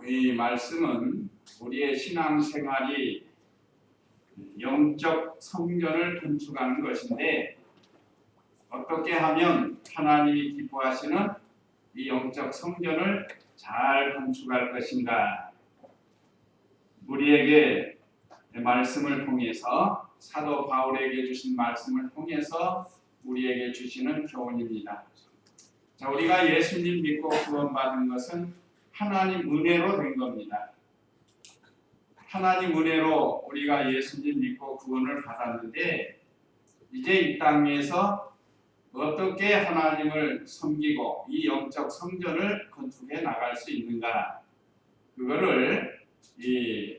이 말씀은 우리의 신앙생활이 영적 성전을 건축하는 것인데, 어떻게 하면 하나님이 기뻐하시는 이 영적 성전을 잘 건축할 것인가. 우리에게 말씀을 통해서, 사도 바울에게 주신 말씀을 통해서 우리에게 주시는 교훈입니다. 자, 우리가 예수님 믿고 구원받은 것은 하나님 은혜로 된 겁니다. 하나님 은혜로 우리가 예수님 믿고 구원을 받았는데, 이제 이 땅에서 어떻게 하나님을 섬기고 이 영적 성전을 건축해 나갈 수 있는가, 그거를 이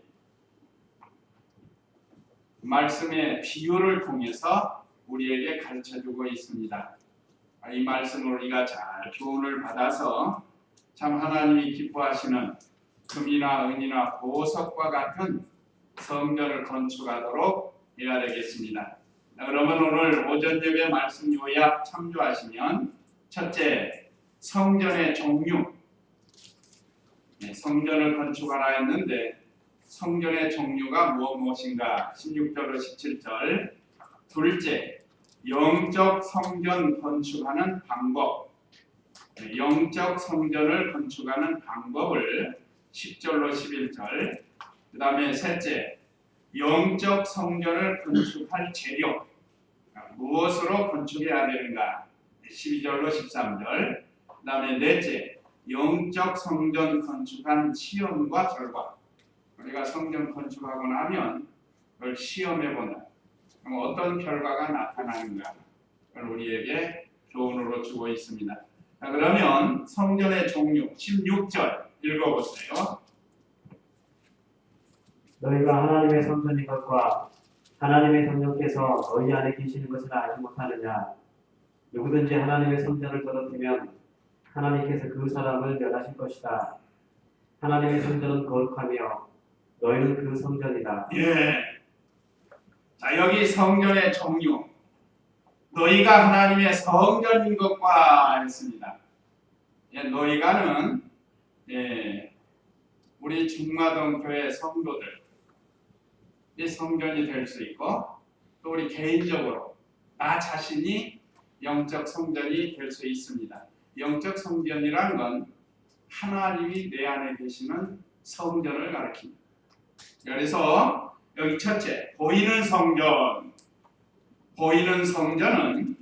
말씀의 비유를 통해서 우리에게 가르쳐주고 있습니다. 이 말씀을 우리가 잘 교훈을 받아서 참 하나님이 기뻐하시는 금이나 은이나 보석과 같은 성전을 건축하도록 해야 되겠습니다. 그러면 오늘 오전 예배 말씀 요약 참조하시면, 첫째, 성전의 종류. 성전을 건축하라 했는데 성전의 종류가 무엇인가? 16절로 17절. 둘째, 영적 성전 건축하는 방법. 영적 성전을 건축하는 방법을 10절로 11절. 그 다음에 셋째, 영적 성전을 건축할 재료. 무엇으로 건축해야 되는가? 12절로 13절. 그 다음에 넷째, 영적 성전 건축한 시험과 결과. 우리가 성전 건축하고 나면 그걸 시험해보는, 그럼 어떤 결과가 나타나는가, 그걸 우리에게 교훈으로 주고 있습니다. 자, 그러면 성전의 종류 16절 읽어보세요. 너희가 하나님의 성전인 것과 하나님의 성령께서 너희 안에 계시는 것을 알지 못하느냐? 누구든지 하나님의 성전을 더럽히면 하나님께서 그 사람을 멸하실 것이다. 하나님의 성전은 거룩하며 너희는 그 성전이다. 예. 자, 여기 성전의 종류. 너희가 하나님의 성전인 것과 했습니다. 예, 너희가는 우리 중마동 교회 성도들, 이 성전이 될 수 있고, 또 우리 개인적으로 나 자신이 영적 성전이 될 수 있습니다. 영적 성전이란 건 하나님이 내 안에 계시는 성전을 가리킵니다. 그래서 여기 첫째, 보이는 성전. 보이는 성전은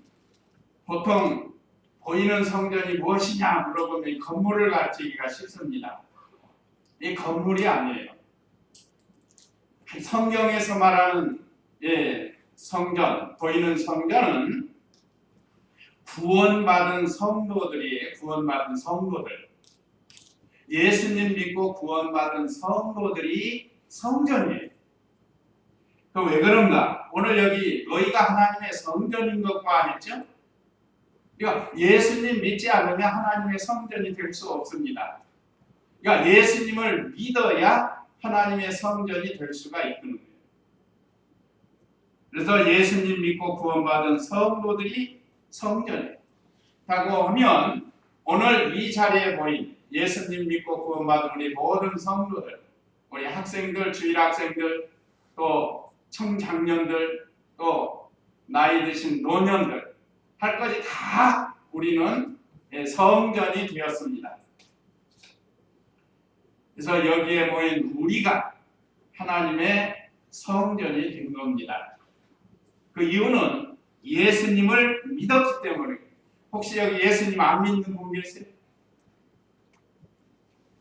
보통 보이는 성전이 무엇이냐 물어보면 이 건물을 가르치기가 쉽습니다. 이 건물이 아니에요. 성경에서 말하는 성전, 보이는 성전은 구원받은 성도들이에요. 구원받은 성도들. 예수님 믿고 구원받은 성도들이 성전이에요. 그 왜 그런가? 오늘 여기 너희가 하나님의 성전인 것과 했죠? 그러니까 예수님 믿지 않으면 하나님의 성전이 될 수 없습니다. 그러니까 예수님을 믿어야 하나님의 성전이 될 수가 있는 거예요. 그래서 예수님 믿고 구원받은 성도들이 성전이에요. 라고 하면 오늘 이 자리에 보인 예수님 믿고 구원받은 우리 모든 성도들, 우리 학생들, 주일학생들, 또 청장년들, 또 나이 드신 노년들, 할 것이 다 우리는 성전이 되었습니다. 그래서 여기에 모인 우리가 하나님의 성전이 된 겁니다. 그 이유는 예수님을 믿었기 때문에. 혹시 여기 예수님 안 믿는 분 계세요?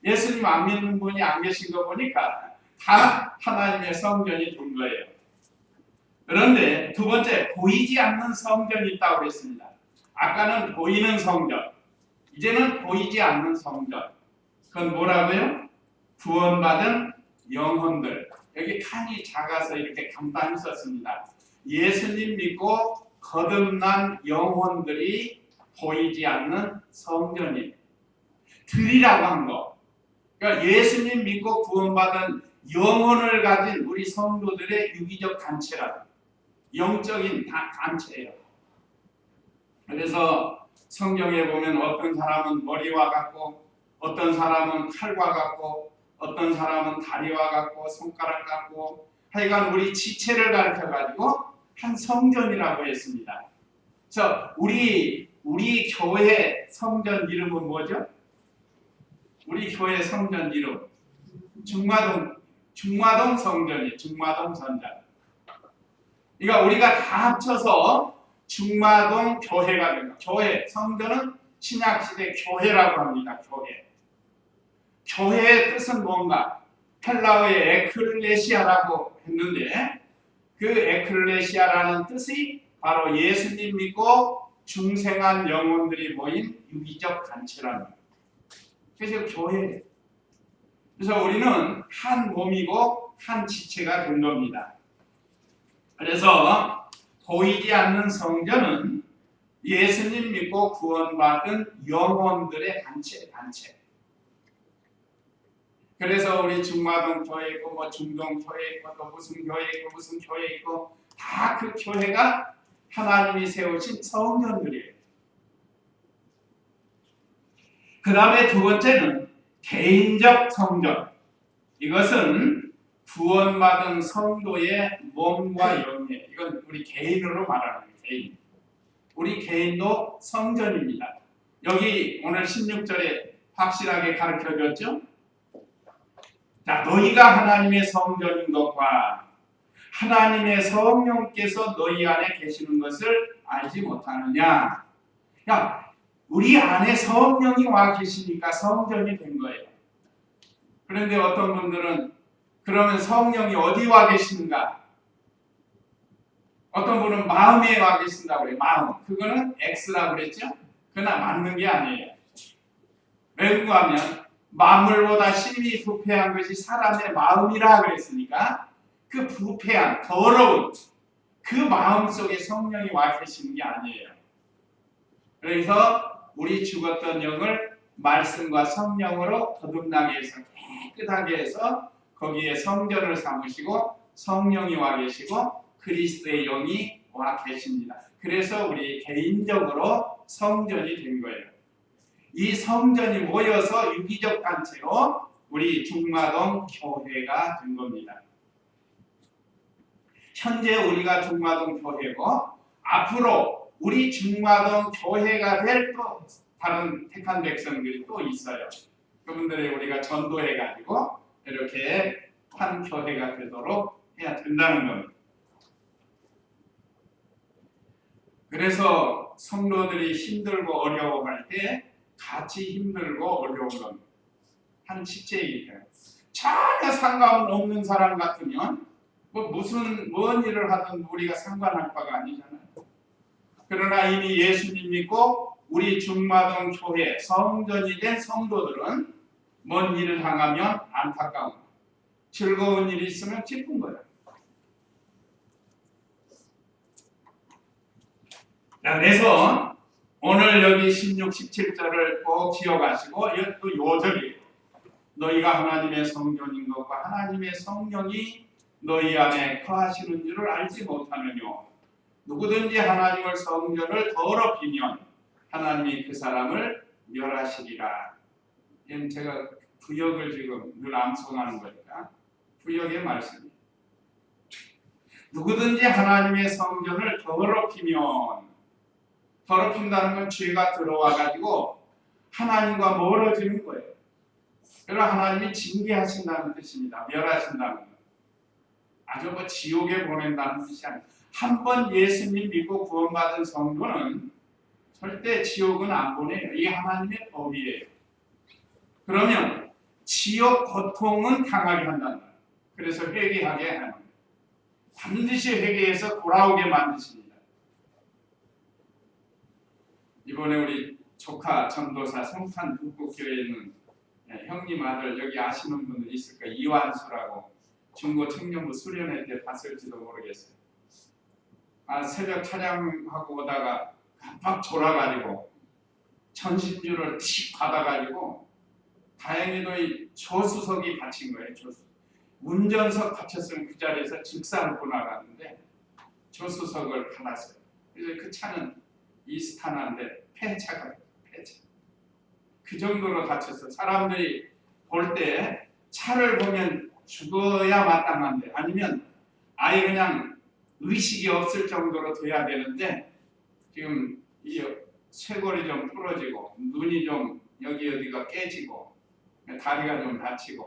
예수님 안 믿는 분이 안 계신 거 보니까 다 하나님의 성전이 된 거예요. 그런데 두 번째, 보이지 않는 성전이 있다고 그랬습니다. 아까는 보이는 성전, 이제는 보이지 않는 성전. 그건 뭐라고요? 구원받은 영혼들. 여기 칸이 작아서 이렇게 간단히 썼습니다. 예수님 믿고 거듭난 영혼들이 보이지 않는 성전이 들이라고 한 거. 그러니까 예수님 믿고 구원받은 영혼을 가진 우리 성도들의 유기적 단체라, 영적인 단체예요. 그래서 성경에 보면 어떤 사람은 머리와 같고, 어떤 사람은 칼과 같고, 어떤 사람은 다리와 같고 손가락 같고 하여간 우리 지체를 가르쳐 가지고 한 성전이라고 했습니다. 그래서 우리 교회 성전 이름은 뭐죠? 우리 교회 성전 이름 중마동 성전이에요. 중마동 성전. 그러니까 우리가 다 합쳐서 중마동 교회가 됩니다. 교회, 성전은 신약시대 교회라고 합니다. 교회. 교회의 뜻은 뭔가? 헬라어의 에클레시아라고 했는데 그 에클레시아라는 뜻이 바로 예수님 믿고 중생한 영혼들이 모인 유기적 단체랍니다. 그래서 교회. 그래서 우리는 한 몸이고 한 지체가 된 겁니다. 그래서 보이지 않는 성전은 예수님 믿고 구원받은 영혼들의 단체. 그래서 우리 중마동 교회 있고 뭐 중동 교회 있고 또 무슨 교회 있고 무슨 교회 있고 다 그 교회가 하나님이 세우신 성전들이에요. 그 다음에 두 번째는 개인적 성전. 이것은 구원받은 성도의 몸과 영이에요. 이건 우리 개인으로 말하는 거예요. 개인. 우리 개인도 성전입니다. 여기 오늘 16절에 확실하게 가르쳐줬죠? 자, 너희가 하나님의 성전인 것과 하나님의 성령께서 너희 안에 계시는 것을 알지 못하느냐? 야, 우리 안에 성령이 와 계시니까 성전이 된 거예요. 그런데 어떤 분들은 그러면 성령이 어디 와 계시는가? 어떤 분은 마음에 와 계신다고 그래요. 마음. 그거는 X라고 그랬죠? 그러나 맞는 게 아니에요. 왜 그러냐면 만물보다 심히 부패한 것이 사람의 마음이라 그랬으니까 그 부패한 더러운 그 마음 속에 성령이 와 계시는 게 아니에요. 그래서 우리 죽었던 영을 말씀과 성령으로 거듭나게 해서 깨끗하게 해서 거기에 성전을 삼으시고 성령이 와 계시고 그리스도의 영이 와 계십니다. 그래서 우리 개인적으로 성전이 된 거예요. 이 성전이 모여서 유기적 단체로 우리 중마동 교회가 된 겁니다. 현재 우리가 중마동 교회고 앞으로 우리 중마동 교회가 될 또 다른 택한 백성들이 또 있어요. 그분들이 우리가 전도해가지고 이렇게 한 교회가 되도록 해야 된다는 겁니다. 그래서 성도들이 힘들고 어려워할 때 같이 힘들고 어려운 겁니다. 한 지체이기 때문에 전혀 상관없는 사람 같으면 뭔 일을 하든 우리가 상관할 바가 아니잖아요. 그러나 이미 예수님 믿고 우리 중마동 교회 성전이 된 성도들은 뭔 일을 당하면 안타까운 거예요. 즐거운 일이 있으면 기쁜 거예요. 그래서 오늘 여기 16, 17절을 꼭 기억하시고 또 요절이에요. 너희가 하나님의 성전인 것과 하나님의 성령이 너희 안에 거하시는 줄을 알지 못하느뇨. 누구든지 하나님의 성전을 더럽히면 하나님이 그 사람을 멸하시리라. 이건 제가 구역을 지금 늘 암송하는 거니까 구역의 말씀이에요. 누구든지 하나님의 성전을 더럽힌다는 건 죄가 들어와 가지고 하나님과 멀어지는 거예요. 그러나 하나님이 징계하신다는 뜻입니다. 멸하신다는 것. 아주 지옥에 보낸다는 뜻이 아니에요. 한 번 예수님 믿고 구원받은 성도는 절대 지옥은 안 보내요. 이게 하나님의 법이에요. 그러면 지옥 고통은 당하게 한다는 거예요. 그래서 회개하게 하는 거예요. 반드시 회개해서 돌아오게 만드십니다. 이번에 우리 조카 전도사 성탄 북곡교회에 있는 형님 아들 여기 아시는 분들 있을까? 이완수라고 중고 청년부 수련회 때 봤을지도 모르겠어요. 새벽 찬양하고 오다가 깜빡 졸아가지고 전신주를 틱 받아가지고 다행히도 이 조수석이 다친 거예요. 운전석 다쳤으면 그 자리에서 직사를 보나가는데 조수석을 받았어요. 그래서 그 차는 이스타나인데 폐차. 그 정도로 다쳤어. 사람들이 볼 때 칼을 보면 죽어야 마땅한데 아니면 아예 그냥 의식이 없을 정도로 돼야 되는데 지금 이 쇄골이 좀 부러지고 눈이 좀 여기 어디가 깨지고 다리가 좀 다치고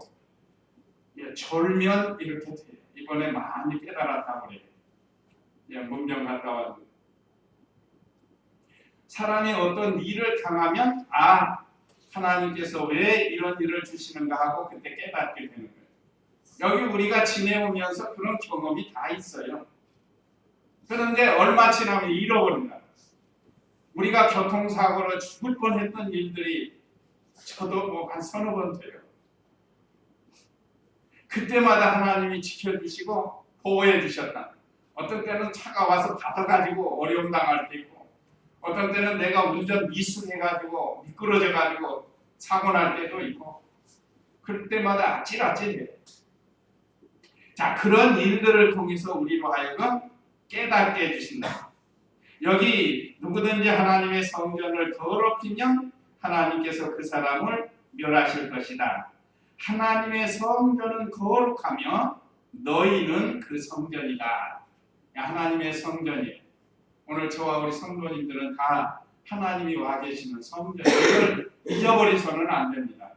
졸면 이렇게 돼요. 이번에 많이 깨달았다고 그래요. 문병 갔다 와도 사람이 어떤 일을 당하면 하나님께서 왜 이런 일을 주시는가 하고 그때 깨닫게 되는 거예요. 여기 우리가 지내오면서 그런 경험이 다 있어요. 그런데 얼마 지나면 잃어버린다. 우리가 교통사고로 죽을 뻔했던 일들이 저도 뭐 한 서너 번 돼요. 그때마다 하나님이 지켜주시고 보호해 주셨다. 어떤 때는 차가 와서 받아가지고 어려움 당할 때 있고 어떤 때는 내가 운전 미숙해가지고 미끄러져가지고 사고 날 때도 있고 그럴 때마다 아찔아찔해요. 자, 그런 일들을 통해서 우리로 하여금 깨닫게 해주신다. 여기 누구든지 하나님의 성전을 더럽히면 하나님께서 그 사람을 멸하실 것이다. 하나님의 성전은 거룩하며 너희는 그 성전이다. 하나님의 성전이에요. 오늘 저와 우리 성도님들은 다 하나님이 와 계시는 성전, 이걸 잊어버리서는 안 됩니다.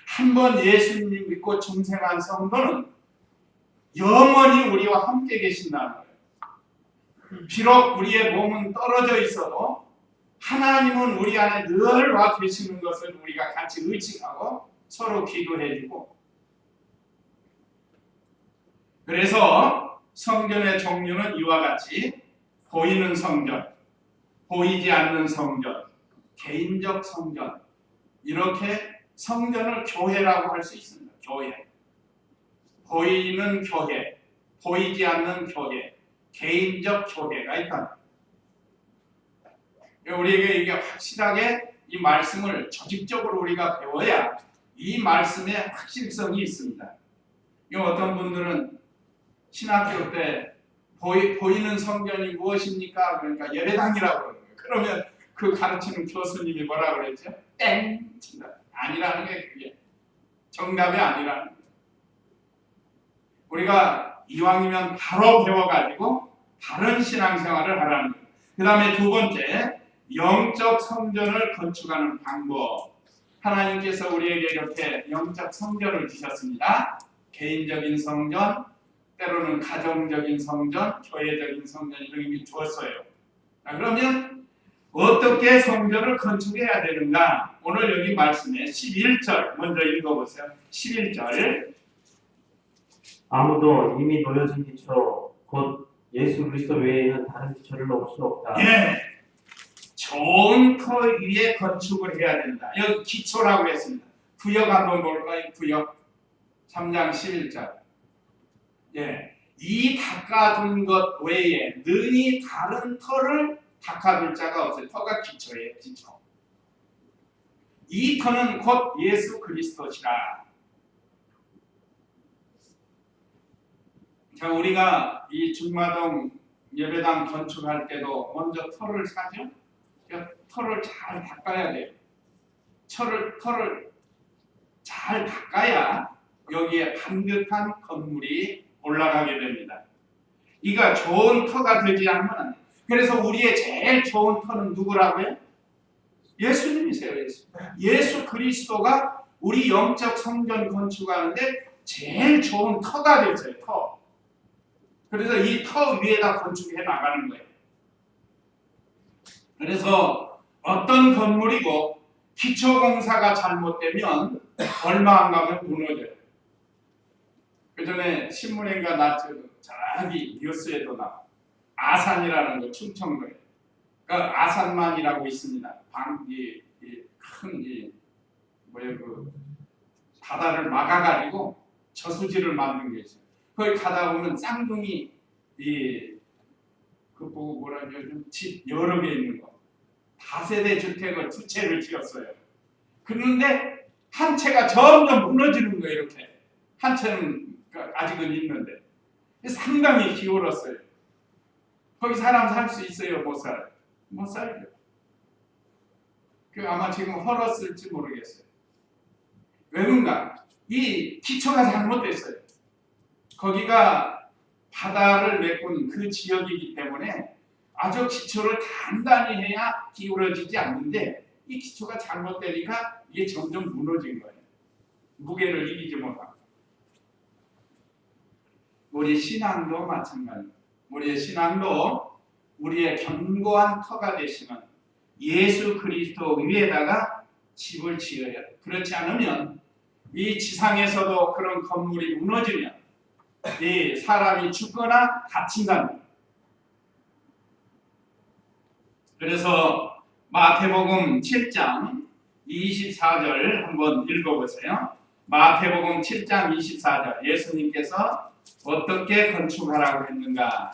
한번 예수님 믿고 중생한 성도는 영원히 우리와 함께 계신다는 거예요. 비록 우리의 몸은 떨어져 있어도 하나님은 우리 안에 늘 와 계시는 것을 우리가 같이 의식하고 서로 기도해주고, 그래서 성전의 종류는 이와 같이 보이는 성전, 보이지 않는 성전, 개인적 성전, 이렇게 성전을 교회라고 할 수 있습니다. 교회, 보이는 교회, 보이지 않는 교회, 개인적 교회가 있다. 우리에게 이게 확실하게 이 말씀을 조직적으로 우리가 배워야 이 말씀에 확실성이 있습니다. 어떤 분들은 신학교 때 보이는 성전이 무엇입니까? 그러니까 예배당이라고 그러는 거예요. 그러면 그 가르치는 교수님이 뭐라 그랬죠? 땡! 아니라는 게 그게 정답이 아니라는 거예요. 우리가 이왕이면 바로 배워가지고 다른 신앙생활을 하라는 거예요. 그 다음에 두 번째, 영적 성전을 건축하는 방법. 하나님께서 우리에게 이렇게 영적 성전을 주셨습니다. 개인적인 성전, 때로는 가정적인 성전, 교회적인 성전 이렇게 주었어요. 자, 그러면 어떻게 성전을 건축해야 되는가? 오늘 여기 말씀에 11절 먼저 읽어보세요. 11절. 아무도 이미 놓여진 기초 곧 예수 그리스도 외에는 다른 기초를 놓을 수 없다. 예, 좋은 터 위에 건축을 해야 된다. 여기 기초라고 했습니다. 구역 한번 볼까요? 구역 3장 11절. 예, 이 닦아둔 것 외에 능히 다른 터를 닦아둘 자가 없어요. 터가 기초예요. 기초. 이 터는 곧 예수 그리스도시라. 자, 우리가 이 중마동 예배당 건축할 때도 먼저 터를 사죠. 터를 잘 닦아야 돼요. 터를 잘 닦아야 여기에 반듯한 건물이 올라가게 됩니다. 이가 좋은 터가 되지 않으면, 그래서 우리의 제일 좋은 터는 누구라고요? 예수님이세요. 예수 그리스도가 우리 영적 성전 건축하는데 제일 좋은 터가 되세요. 터. 그래서 이 터 위에다 건축해 나가는 거예요. 그래서 어떤 건물이고 기초 공사가 잘못되면 얼마 안 가면 무너져요. 그 전에 신문인가 나왔죠. 저기 뉴스에도 나와. 아산이라는 거, 충청도에. 그 아산만이라고 있습니다. 그 바다를 막아가지고 저수지를 만든 게 있어요. 거기 가다 보면 쌍둥이 그 보고 뭐라 그러죠? 집 여러 개 있는 거. 다세대 주택을 두 채를 지었어요. 그런데 한 채가 점점 무너지는 거예요. 이렇게. 한 채는 아직은 있는데 상당히 기울었어요. 거기 사람 살 수 있어요? 못 살아요? 못 살죠. 아마 지금 헐었을지 모르겠어요. 왜 그런가? 이 기초가 잘못됐어요. 거기가 바다를 메꾼 그 지역이기 때문에 아주 기초를 단단히 해야 기울어지지 않는데 이 기초가 잘못되니까 이게 점점 무너진 거예요. 무게를 이기지 못하고. 우리 신앙도 마찬가지입니다. 우리의 신앙도 우리의 견고한 터가 되시는 예수 그리스도 위에다가 집을 지어야 돼요. 그렇지 않으면 이 지상에서도 그런 건물이 무너지면 이 사람이 죽거나 다친다는. 그래서 마태복음 7장 24절 한번 읽어보세요. 마태복음 7장 24절 예수님께서 어떻게 건축하라고 했는가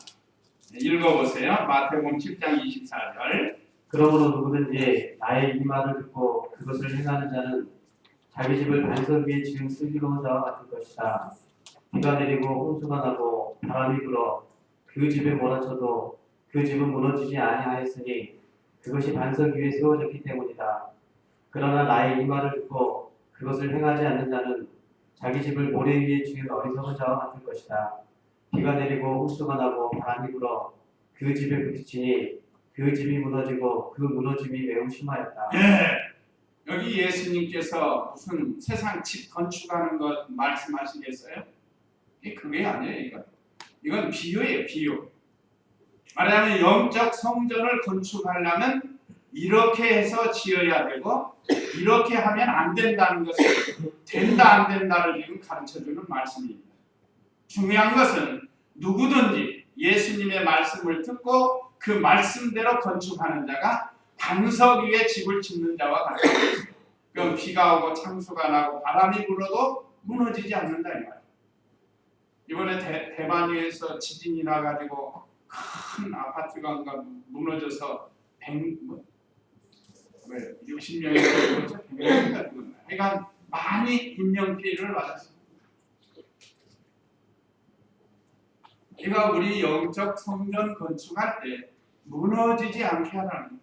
읽어보세요. 마태복음 7장 24절. 그러므로 누구든지 나의 이 말을 듣고 그것을 행하는 자는 자기 집을 반석 위에 지은 슬기로운 자와 같을 것이다. 비가 내리고 홍수가 나고 바람이 불어 그 집에 몰아쳐도 그 집은 무너지지 아니하였으니 그것이 반석 위에 세워졌기 때문이다. 그러나 나의 이 말을 듣고 그것을 행하지 않는 자는 자기 집을 모래 위에 지은 어리석은 자와 같을 것이다. 비가 내리고 홍수가 나고 바람이 불어 그 집에 부딪히니 그 집이 무너지고 그 무너짐이 매우 심하였다. 여기 예수님께서 무슨 세상 집 건축하는 것 말씀하시겠어요? 그게 아니에요. 이건 비유예요. 비유. 말하자면 영적 성전을 건축하려면 이렇게 해서 지어야 되고 이렇게 하면 안 된다는 것을 된다 안 된다를 지금 가르쳐주는 말씀입니다. 중요한 것은 누구든지 예수님의 말씀을 듣고 그 말씀대로 건축하는 자가 반석 위에 집을 짓는 자와 같다. 그럼 비가 오고 창수가 나고 바람이 불어도 무너지지 않는다 이 말이에요. 이번에 대만에서 지진이 나가지고 큰 아파트가 무너져서 60명이 죽었죠. 100명인가 죽었나. 그러니까 많이 인명피해를 받았습니다. 그러니까 우리 영적 성전 건축할 때 무너지지 않게 하라는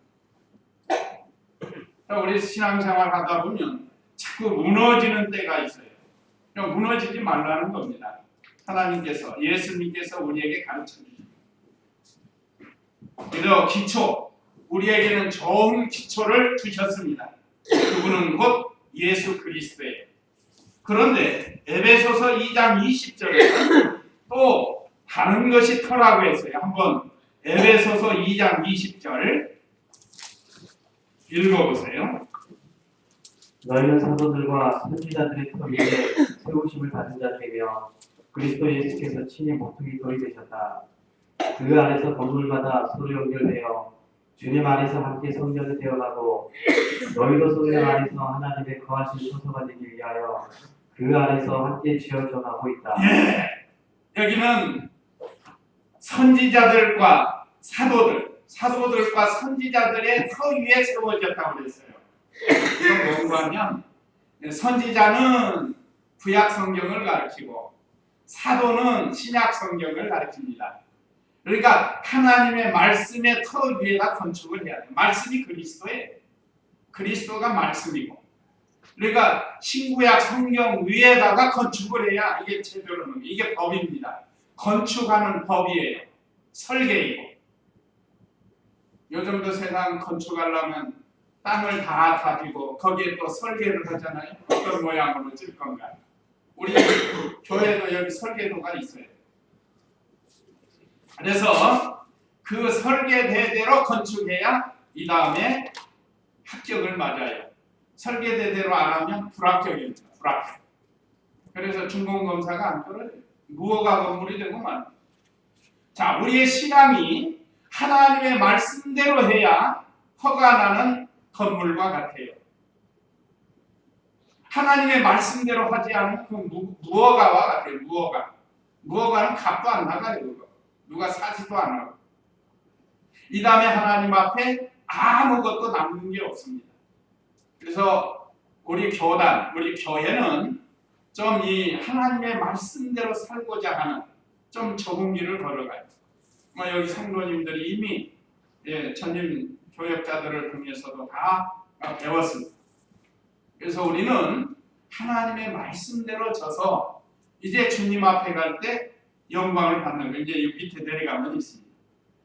거예요. 우리 신앙생활 하다 보면 자꾸 무너지는 때가 있어요. 무너지지 말라는 겁니다. 하나님께서 예수님께서 우리에게 가르쳐 주십니다. 그래서 기초, 우리에게는 좋은 기초를 주셨습니다. 그분은 곧 예수 그리스도예요. 그런데 에베소서 2장 20절에 또 다른 것이 터라고 했어요. 한번 에베소서 2장 20절 읽어보세요. 너희는 사도들과 선지자들의 터 위에 세우심을 받은 자들이며 그리스도 예수께서 친히 모퉁이 돌이 되셨다. 그 안에서 건물마다 서로 연결되어 주님 안에서 함께 성전을 되어가고 너희도 성전 안에서 하나님의 거하신 처소가 되기 위하여 그 안에서 함께 지어져 가고 있다. 여기는 선지자들과 사도들과 선지자들의 터 위에 세워졌다고 그랬어요. 이건 뭔가 하면 선지자는 구약 성경을 가르치고 사도는 신약 성경을 가르칩니다. 그러니까 하나님의 말씀의 터 위에다 건축을 해야 돼요. 말씀이 그리스도예요. 그리스도가 말씀이고. 그러니까 신구약 성경 위에다가 건축을 해야 이게 제대로는 이게 법입니다. 건축하는 법이에요. 설계이고. 요즘도 세상 건축하려면 땅을 다 다지고 거기에 또 설계를 하잖아요. 어떤 모양으로 질 건가. 우리 교회도 여기 설계도가 있어요. 그래서 그 설계대대로 건축해야 이 다음에 합격을 맞아요. 설계대대로 안 하면 불합격입니다. 불합격. 그래서 준공검사가 안 떨어져요. 무허가 건물이 되고 말. 자, 우리의 신앙이 하나님의 말씀대로 해야 허가 나는 건물과 같아요. 하나님의 말씀대로 하지 않으면 그 무허가와 같아요. 무허가는 값도 안 나가요. 그거. 누가 사지도 안 하고. 이 다음에 하나님 앞에 아무것도 남는 게 없습니다. 그래서 우리 교단, 우리 교회는 좀 이 하나님의 말씀대로 살고자 하는 좀 좁은 길을 걸어가요. 여기 성도님들이 이미 전임 교역자들을 통해서도 다 배웠습니다. 그래서 우리는 하나님의 말씀대로 져서 이제 주님 앞에 갈 때 영광을 받는 거 이제 이 밑에 내려가면 있습니다.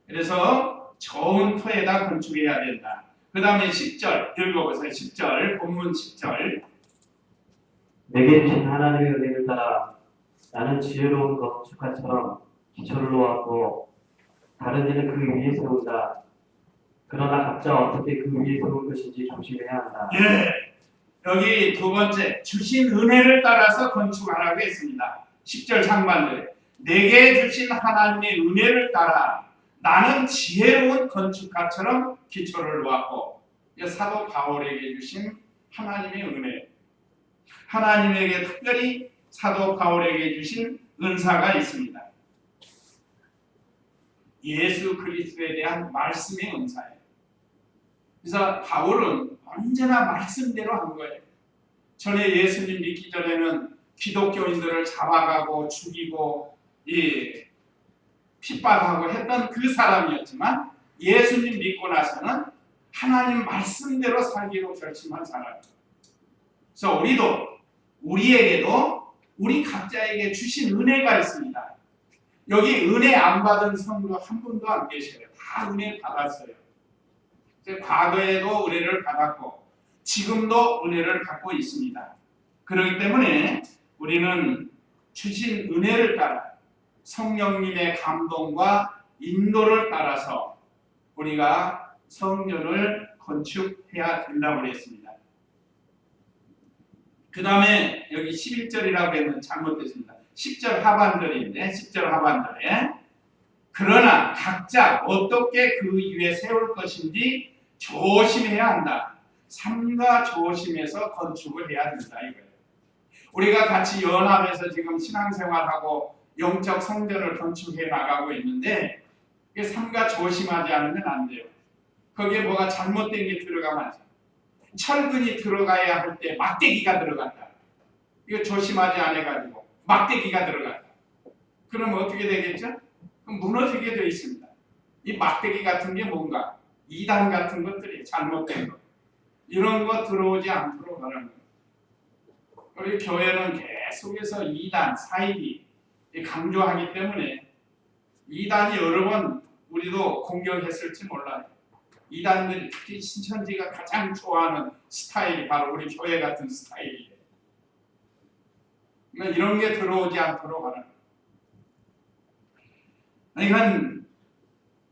그래서 좋은 터에다 건축해야 된다. 그 다음에 10절 읽어보세요. 10절 본문 10절 내게 주신 하나님의 은혜를 따라 나는 지혜로운 건축가처럼 기초를 놓았고 다른 이는 그 위에 세운다. 그러나 각자 어떻게 그 위에 세울 것인지 조심해야 한다. 예, 여기 두 번째 주신 은혜를 따라서 건축하라고 했습니다. 10절 상반절에 내게 주신 하나님의 은혜를 따라 나는 지혜로운 건축가처럼 기초를 놓았고 사도 바울에게 주신 하나님의 은혜 하나님에게 특별히 사도 바울에게 주신 은사가 있습니다. 예수 그리스도에 대한 말씀의 은사예요. 그래서 바울은 언제나 말씀대로 한 거예요. 전에 예수님 믿기 전에는 기독교인들을 잡아가고 죽이고 핍박하고 했던 그 사람이었지만 예수님 믿고 나서는 하나님 말씀대로 살기로 결심한 사람이에요. 그래서 우리에게도 우리 각자에게 주신 은혜가 있습니다. 여기 은혜 안 받은 성도 한 분도 안 계셔요. 다 은혜 받았어요. 과거에도 은혜를 받았고 지금도 은혜를 받고 있습니다. 그렇기 때문에 우리는 주신 은혜를 따라 성령님의 감동과 인도를 따라서 우리가 성전을 건축해야 된다고 했습니다. 그 다음에 여기 11절이라고 했는데 잘못됐습니다. 10절 하반절인데 10절 하반절에 그러나 각자 어떻게 그 위에 세울 것인지 조심해야 한다. 삼가 조심해서 건축을 해야 된다 이거예요. 우리가 같이 연합해서 지금 신앙생활하고 영적 성전을 건축해 나가고 있는데 삼가 조심하지 않으면 안 돼요. 거기에 뭐가 잘못된 게 들어가면 안 돼요. 철근이 들어가야 할 때 막대기가 들어간다. 이거 조심하지 않아가지고 막대기가 들어간다. 그러면 어떻게 되겠죠? 그럼 무너지게 되어 있습니다. 이 막대기 같은 게 뭔가 이단 같은 것들이 잘못된 것 이런 거 들어오지 않도록 하는 거예요. 우리 교회는 계속해서 이단, 사이비 강조하기 때문에 이단이 여러 번 우리도 공격했을지 몰라요. 이단들이 특히 신천지가 가장 좋아하는 스타일이 바로 우리 교회 같은 스타일이에요. 그러니까 이런 게 들어오지 않도록 하는 거예요. 그러니까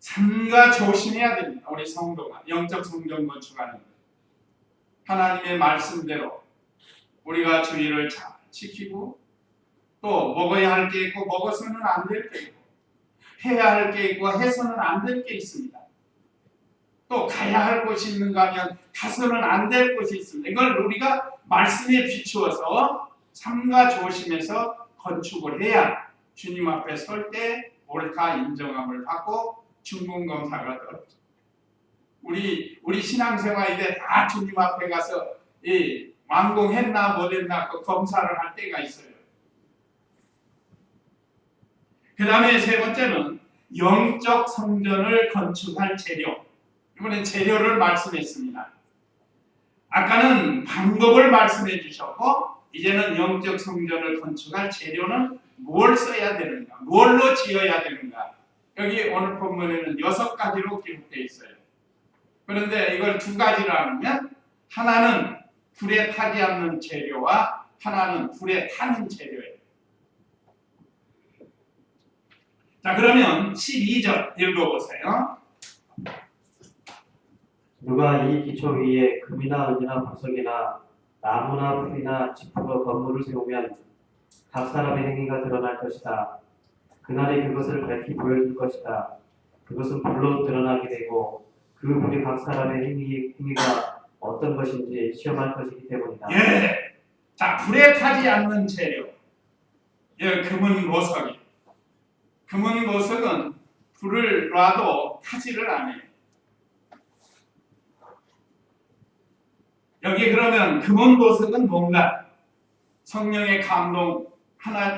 삼가 조심해야 됩니다. 우리 성도가 영적 성전 건축하는 거예요. 하나님의 말씀대로 우리가 주의를 잘 지키고 또 먹어야 할 게 있고 먹어서는 안 될 게 있고 해야 할 게 있고 해서는 안 될 게 있습니다. 또 가야 할 곳이 있는가 하면 가서는 안 될 곳이 있습니다. 이걸 우리가 말씀에 비추어서 삼가 조심해서 건축을 해야 주님 앞에 설 때 옳다 인정함을 받고 중공검사가 떨어져. 우리 신앙생활인데 다 주님 앞에 가서 완공했나 못했나 그 검사를 할 때가 있어요. 그 다음에 세 번째는 영적 성전을 건축할 재료. 이번엔 재료를 말씀했습니다. 아까는 방법을 말씀해 주셨고 이제는 영적 성전을 건축할 재료는 뭘 써야 되는가, 뭘로 지어야 되는가. 여기 오늘 본문에는 6가지로 기록되어 있어요. 그런데 이걸 2가지로 하면 하나는 불에 타지 않는 재료와 하나는 불에 타는 재료예요. 자, 그러면 12절 읽어보세요. 누가 이 기초 위에 금이나 은이나 보석이나 나무나 풀이나 짚으로 건물을 세우면 각 사람의 행위가 드러날 것이다. 그날에 그것을 밝히 보여줄 것이다. 그것은 불로 드러나게 되고 그 불이 각 사람의 행위가 어떤 것인지 시험할 것이기 때문이다. 예. 자, 불에 타지 않는 재료. 예, 금은 보석이. 금은 보석은 불을 놔도 타지를 않아요. 여기 그러면 금은 보석은 뭔가? 성령의 감동,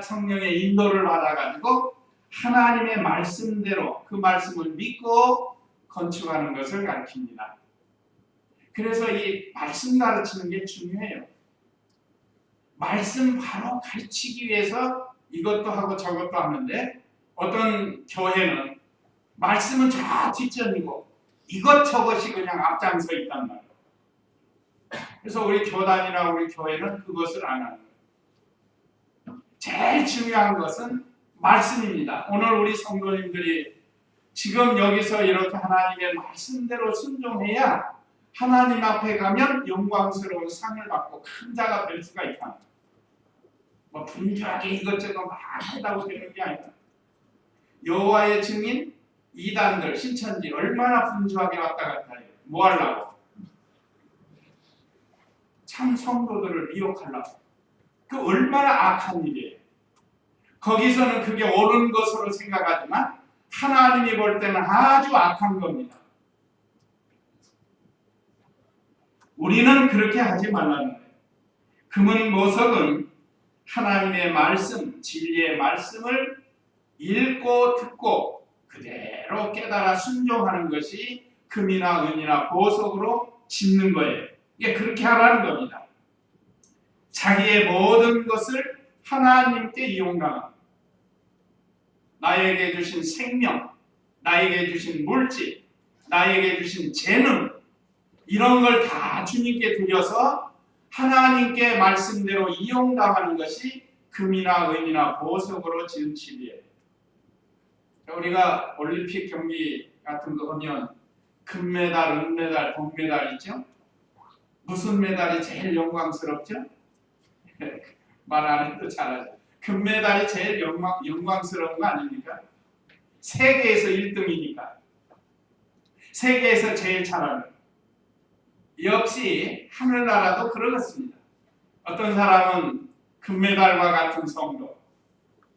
성령의 인도를 받아가지고 하나님의 말씀대로 그 말씀을 믿고 건축하는 것을 가르칩니다. 그래서 이 말씀 가르치는 게 중요해요. 말씀 바로 가르치기 위해서 이것도 하고 저것도 하는데 어떤 교회는 말씀은 저 뒷전이고 이것저것이 그냥 앞장서 있단 말이에요. 그래서 우리 교단이나 우리 교회는 그것을 안 하는 거예요. 제일 중요한 것은 말씀입니다. 오늘 우리 성도님들이 지금 여기서 이렇게 하나님의 말씀대로 순종해야 하나님 앞에 가면 영광스러운 상을 받고 큰 자가 될 수가 있다. 뭐 분주하게 이것저것 막 한다고 되는 게 아니다. 여호와의 증인 이단들 신천지 얼마나 분주하게 왔다 갔다 해요. 뭐 하려고? 참 성도들을 미혹하려고. 그 얼마나 악한 일이에요. 거기서는 그게 옳은 것으로 생각하지만 하나님이 볼 때는 아주 악한 겁니다. 우리는 그렇게 하지 말라는 거예요. 금은보석은 하나님의 말씀, 진리의 말씀을 읽고 듣고 그대로 깨달아 순종하는 것이 금이나 은이나 보석으로 짓는 거예요. 이게 그렇게 하라는 겁니다. 자기의 모든 것을 하나님께 이용당합니다. 나에게 주신 생명, 나에게 주신 물질, 나에게 주신 재능 이런 걸 다 주님께 드려서 하나님께 말씀대로 이용당하는 것이 금이나 은이나 보석으로 지은 집이에요. 우리가 올림픽 경기 같은 거 보면 금메달, 은메달, 동메달 있죠? 무슨 메달이 제일 영광스럽죠? 말 안 해도 잘 알죠. 금메달이 제일 영광스러운 거 아닙니까? 세계에서 1등이니까. 세계에서 제일 잘하는. 역시 하늘나라도 그렇습니다. 어떤 사람은 금메달과 같은 성도,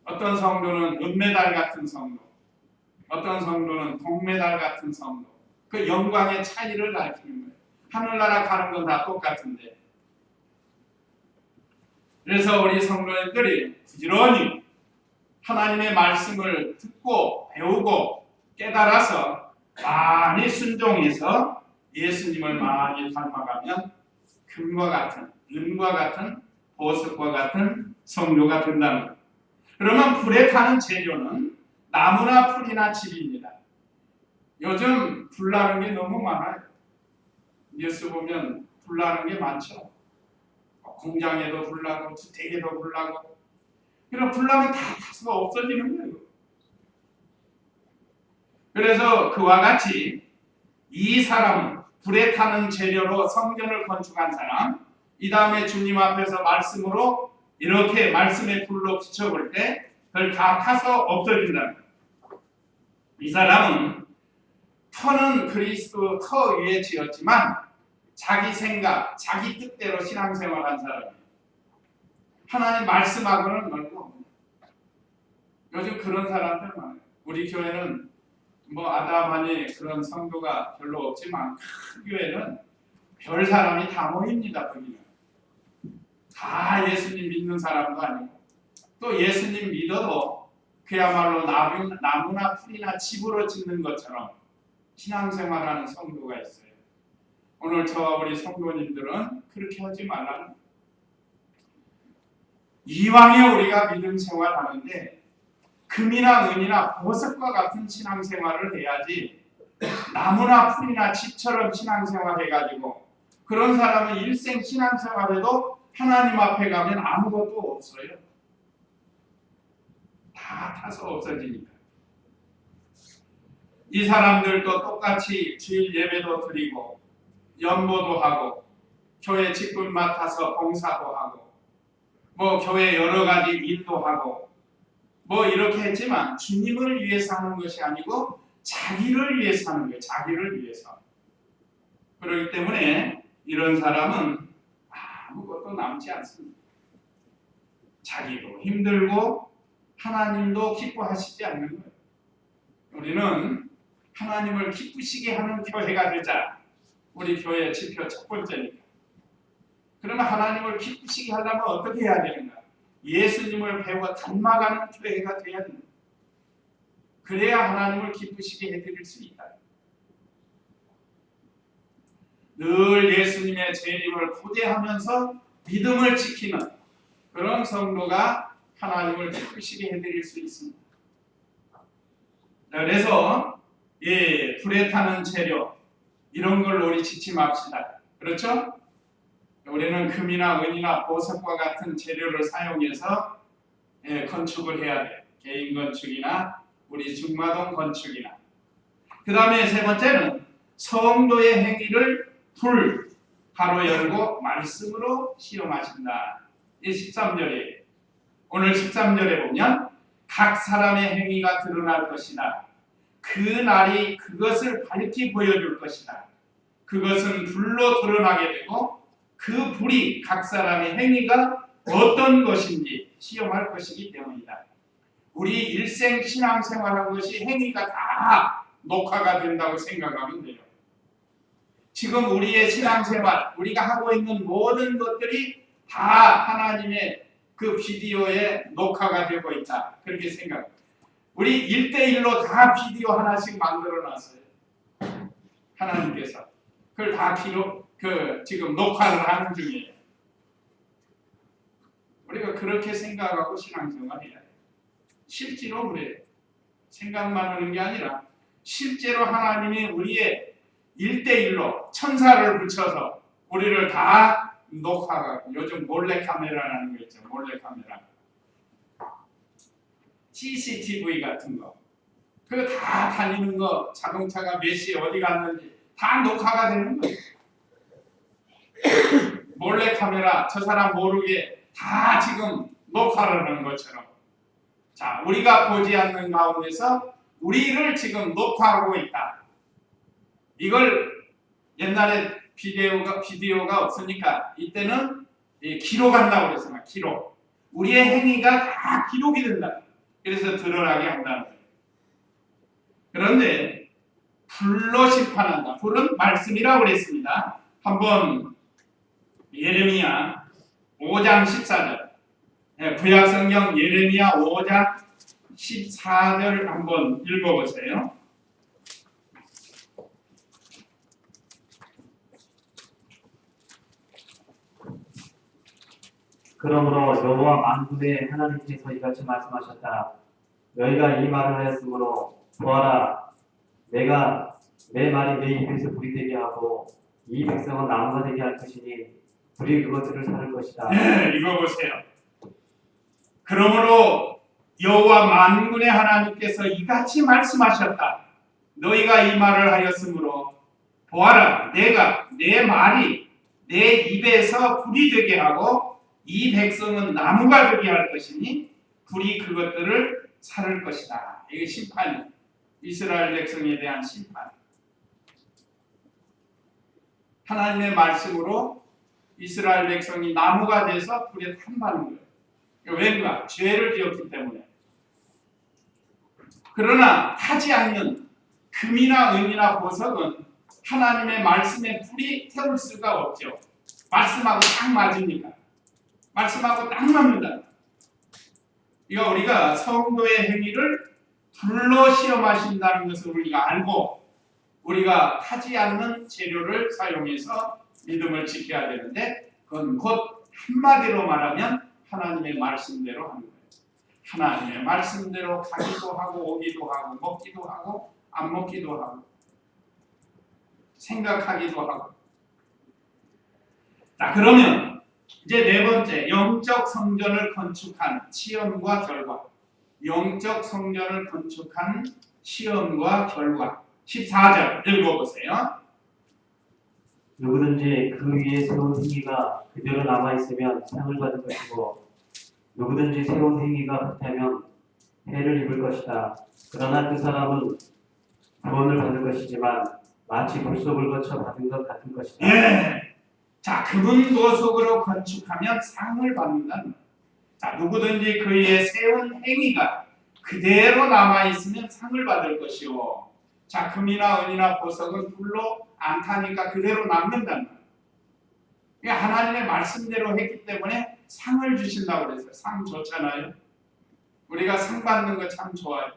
어떤 성도는 은메달 같은 성도, 어떤 성도는 동메달 같은 성도. 그 영광의 차이를 가르치는 거예요. 하늘나라 가는 건 다 똑같은데. 그래서 우리 성도님들이 부지런히 하나님의 말씀을 듣고 배우고 깨달아서 많이 순종해서 예수님을 많이 닮아가면 금과 같은, 은과 같은, 보석과 같은 성도가 된다는 거예요. 그러면 불에 타는 재료는 나무나 풀이나 집입니다. 요즘 불 나는 게 너무 많아요. 뉴스 보면 불 나는 게 많죠. 공장에도 불 나고 주택에도 불 나고. 그럼 불 나면 다 타서 없어지는 거예요. 그래서 그와 같이 이 사람은 불에 타는 재료로 성전을 건축한 사람, 이 다음에 주님 앞에서 말씀으로 이렇게 말씀의 불로 비춰볼 때 그걸 다 타서 없어진다는 거예요. 이 사람은 터는 그리스도 터 위에 지었지만 자기 생각, 자기 뜻대로 신앙생활한 사람이에요. 하나님 말씀하고는 멀고. 요즘 그런 사람들 많아요. 우리 교회는 뭐 아담하니 그런 성도가 별로 없지만 큰 교회는 별 사람이 다 모입니다. 거기는 다 예수님 믿는 사람도 아니고 또 예수님 믿어도 그야말로 나무나 풀이나 집으로 짓는 것처럼 신앙생활하는 성도가 있어요. 오늘 저와 우리 성도님들은 그렇게 하지 말라는. 이왕에 우리가 믿음 생활하는데 금이나 은이나 보석과 같은 신앙생활을 해야지 나무나 풀이나 집처럼 신앙생활해가지고 그런 사람은 일생 신앙생활해도 하나님 앞에 가면 아무것도 없어요. 다 타서 없어지니까. 이 사람들도 똑같이 주일 예배도 드리고 연보도 하고 교회 직분 맡아서 봉사도 하고 뭐 교회 여러 가지 일도 하고 뭐 이렇게 했지만 주님을 위해서 하는 것이 아니고 자기를 위해서 하는 거예요. 자기를 위해서. 그렇기 때문에 이런 사람은 아무것도 남지 않습니다. 자기도 힘들고 하나님도 기뻐하시지 않는 거예요. 우리는 하나님을 기쁘시게 하는 교회가 되자. 우리 교회의 지표 첫 번째니까. 그러면 하나님을 기쁘시게 하려면 어떻게 해야 되는가? 예수님을 배워 닮아가는 교회가 되어야 됩니다. 그래야 하나님을 기쁘시게 해드릴 수 있다. 늘 예수님의 재림을 고대하면서 믿음을 지키는 그런 성도가 하나님을 기쁘시게 해드릴 수 있습니다. 그래서 불에 타는 재료 이런 걸로 우리 지침합시다. 그렇죠? 우리는 금이나 은이나 보석과 같은 재료를 사용해서 건축을 해야 돼요. 개인 건축이나 우리 중마동 건축이나. 그 다음에 세 번째는 성도의 행위를 불 가로 열고 말씀으로 시험하신다. 이 13절이에요. 오늘 13절에 보면 각 사람의 행위가 드러날 것이다. 그 날이 그것을 밝히 보여줄 것이다. 그것은 불로 드러나게 되고 그 불이 각 사람의 행위가 어떤 것인지 시험할 것이기 때문이다. 우리 일생 신앙생활한 것이 행위가 다 녹화가 된다고 생각하면 돼요. 지금 우리의 신앙생활, 우리가 하고 있는 모든 것들이 다 하나님의 그 비디오에 녹화가 되고 있다. 그렇게 생각합니다. 우리 1대1로 다 비디오 하나씩 만들어 놨어요. 하나님께서. 그걸 다 지금 녹화를 하는 중이에요. 우리가 그렇게 생각하고 신앙생활 해야 돼요. 실제로 그래요. 생각만 하는 게 아니라 실제로 하나님이 우리의 1대1로 천사를 붙여서 우리를 다 녹화가, 요즘 몰래카메라라는 거 있죠. 몰래카메라. CCTV 같은 거. 그거 다 다니는 거, 자동차가 몇 시에 어디 갔는지 다 녹화가 되는 거예요. 몰래카메라, 저 사람 모르게 다 지금 녹화를 하는 것처럼. 자, 우리가 보지 않는 가운데서 우리를 지금 녹화하고 있다. 이걸 옛날에 비디오가 없으니까 이때는 기록한다고 그랬어요. 기록. 우리의 행위가 다 기록이 된다. 그래서 드러나게 한다는 거예요. 그런데 불로 심판한다. 불은 말씀이라고 그랬습니다. 한번 예레미야 5장 14절. 구약성경 예레미야 5장 14절 한번 읽어보세요. 그러므로 여호와 만군의 하나님께서 이같이 말씀하셨다. 너희가 이 말을 하였으므로 보아라, 내가 내 말이 내 입에서 불이 되게 하고 이 백성은 나무가 되게 할 것이니 불이 그것들을 살을 것이다. 네, 읽어보세요. 그러므로 여호와 만군의 하나님께서 이같이 말씀하셨다. 너희가 이 말을 하였으므로 보아라, 내가 내 말이 내 입에서 불이 되게 하고 이 백성은 나무가 되게 할 것이니 불이 그것들을 살을 것이다. 이게 심판이, 이스라엘 백성에 대한 심판. 하나님의 말씀으로 이스라엘 백성이 나무가 돼서 불에 탄다는 거예요. 왠가? 죄를 지었기 때문에. 그러나 타지 않는 금이나 은이나 보석은 하나님의 말씀에 불이 태울 수가 없죠. 말씀하고 딱 맞으니까. 말씀하고 딱 맞는다. 이거 우리가 성도의 행위를 불로 시험하신다는 것을 우리가 알고 우리가 타지 않는 재료를 사용해서 믿음을 지켜야 되는데 그건 곧 한마디로 말하면 하나님의 말씀대로 하는 거예요. 하나님의 말씀대로 가기도 하고 오기도 하고 먹기도 하고 안 먹기도 하고 생각하기도 하고. 자, 그러면 이제 네 번째, 영적 성전을 건축한 시험과 결과. 영적 성전을 건축한 시험과 결과. 14절 읽어보세요. 누구든지 그 위에 세운 행위가 그대로 남아있으면 상을 받을 것이고 누구든지 세운 행위가 불타면 해를 입을 것이다. 그러나 그 사람은 구원을 받을 것이지만 마치 불속을 거쳐 받은 것 같은 것이다. 예. 자, 그분 도속으로 건축하면 상을 받는다는. 자, 누구든지 그 위에 세운 행위가 그대로 남아있으면 상을 받을 것이요. 자, 금이나 은이나 보석은 불로 안 타니까 그대로 남는다는 거예요. 하나님의 말씀대로 했기 때문에 상을 주신다고 그랬어요. 상 좋잖아요. 우리가 상 받는 거 참 좋아요.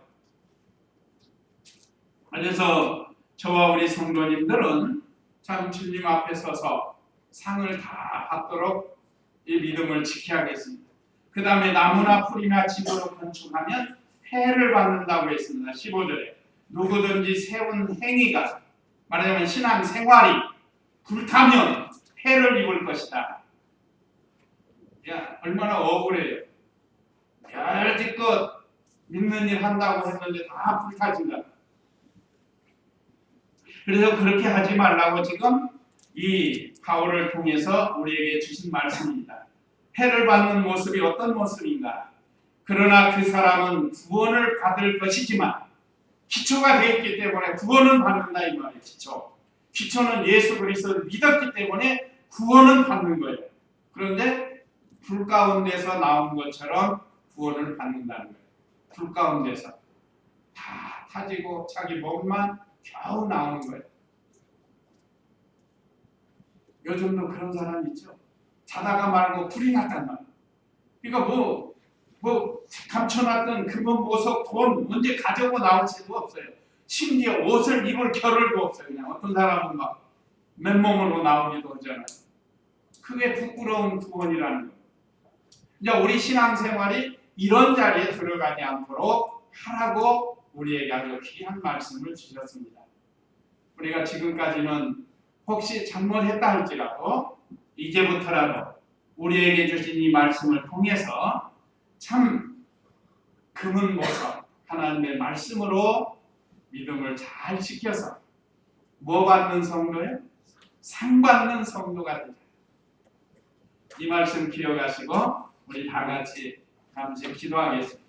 그래서 저와 우리 성도님들은 참 주님 앞에 서서 상을 다 받도록 이 믿음을 지켜야겠습니다. 그 다음에 나무나 풀이나 집으로 건축하면 해를 받는다고 했습니다. 15절에 누구든지 세운 행위가 말하자면 신앙 생활이 불타면 해를 입을 것이다. 야, 얼마나 억울해요. 열지껏 믿는 일 한다고 했는데 다 불타진다. 그래서 그렇게 하지 말라고 지금 이 바울을 통해서 우리에게 주신 말씀입니다. 해를 받는 모습이 어떤 모습인가? 그러나 그 사람은 구원을 받을 것이지만 기초가 되어 있기 때문에 구원은 받는다 이 말이에요. 기초는 예수 그리스도를 믿었기 때문에 구원은 받는 거예요. 그런데 불 가운데서 나온 것처럼 구원을 받는다는 거예요. 불 가운데서 다 타지고 자기 몸만 겨우 나오는 거예요. 요즘도 그런 사람 있죠. 자다가 말고 불이 났단 말이에요. 그러니까 뭐 감춰놨던 금은 보석 돈 언제 가져고 나올 새도 없어요. 심지어 옷을 입을 겨를도 없어요. 그냥 어떤 사람은 막 맨몸으로 나오기도 하잖아요. 그게 부끄러운 구원이라는 거예요. 이제 우리 신앙생활이 이런 자리에 들어가지 않도록 하라고 우리에게 아주 귀한 말씀을 주셨습니다. 우리가 지금까지는 혹시 잘못했다 할지라도 이제부터라도 우리에게 주신 이 말씀을 통해서 참 금은 보석 하나님의 말씀으로 믿음을 잘 지켜서 뭐 받는 성도예요? 상 받는 성도가 되자. 이 말씀 기억하시고 우리 다 같이 잠시 기도하겠습니다.